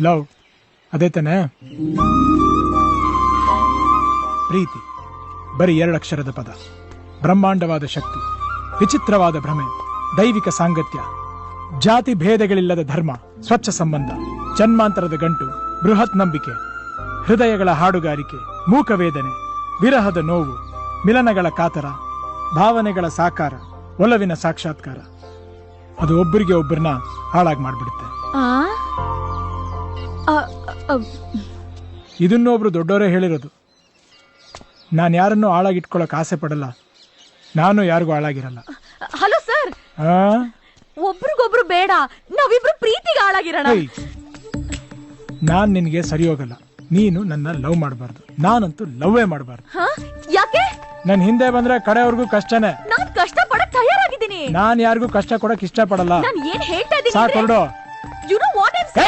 Love ಅದೇ ತಾನೆ? ಪ್ರೀತಿ ಬರೀ 2 ಅಕ್ಷರದ ಪದ. ಬ್ರಹ್ಮಾಂಡವಾದ ಶಕ್ತಿ, ವಿಚಿತ್ರವಾದ ಭ್ರಮೆ, ದೈವಿಕ ಸಾಂಗತ್ಯ, ಜಾತಿ ಭೇದಗಳಿಲ್ಲದ ಧರ್ಮ, ಸ್ವಚ್ಛ ಸಂಬಂಧ, ಜನ್ಮಾಂತರದ ಗಂಟು, ಬೃಹತ್ ನಂಬಿಕೆ, ಹೃದಯಗಳ ಹಾಡುಗಾರಿಕೆ, ಮೂಕವೇದನೆ, ವಿರಹದ ನೋವು, ಮಿಲನಗಳ ಕಾತರ, ಭಾವನೆಗಳ ಸಾಕಾರ, ಒಲವಿನ ಸಾಕ್ಷಾತ್ಕಾರ. ಅದು ಒಬ್ಬರಿಗೆ ಒಬ್ಬರನ್ನ ಹಾಳಾಗಿ ಮಾಡ್ಬಿಡುತ್ತೆ. ಇದನ್ನೊಬ್ರು ದೊಡ್ಡವರೇ ಹೇಳಿರೋದು. ನಾನು ಯಾರನ್ನೂ ಹಾಳಾಗಿಟ್ಕೊಳ್ಳೋಕೆ ಆಸೆ ಪಡಲ್ಲ, ನಾನು ಯಾರಿಗೂ ಹಾಳಾಗಿರಲ್ಲ. ಹಲೋ ಸರ್, ಒಬ್ರಿಗೊಬ್ರು ಬೇಡ, ನಾವಿಬ್ರು ಪ್ರೀತಿಗೆ ಹಾಳಾಗಿರೋಣ. ನಾನ್ ನಿನ್ಗೆ ಸರಿ ಹೋಗಲ್ಲ. ನೀನು ನನ್ನ ಲವ್ ಮಾಡಬಾರ್ದು, ನಾನಂತೂ ಲವ್ವೇ ಮಾಡಬಾರ್ದು. ಯಾಕೆ? ನನ್ ಹಿಂದೆ ಬಂದ್ರೆ ಕಡೆವರೆಗೂ ಕಷ್ಟನೇ. ನಾನ್ ಕಷ್ಟ ಪಡಕ್ ತಯಾರಾಗಿದ್ದೀನಿ. ನಾನ್ ಯಾರಿಗೂ ಕಷ್ಟ ಕೊಡಕ್ ಇಷ್ಟ ಪಡಲ್ಲ. ನಾನು ಏನ್ ಹೇಳ್ತಾ ಇದ್ದೀನಿ? ಸಾಕು ಹೊರಡು.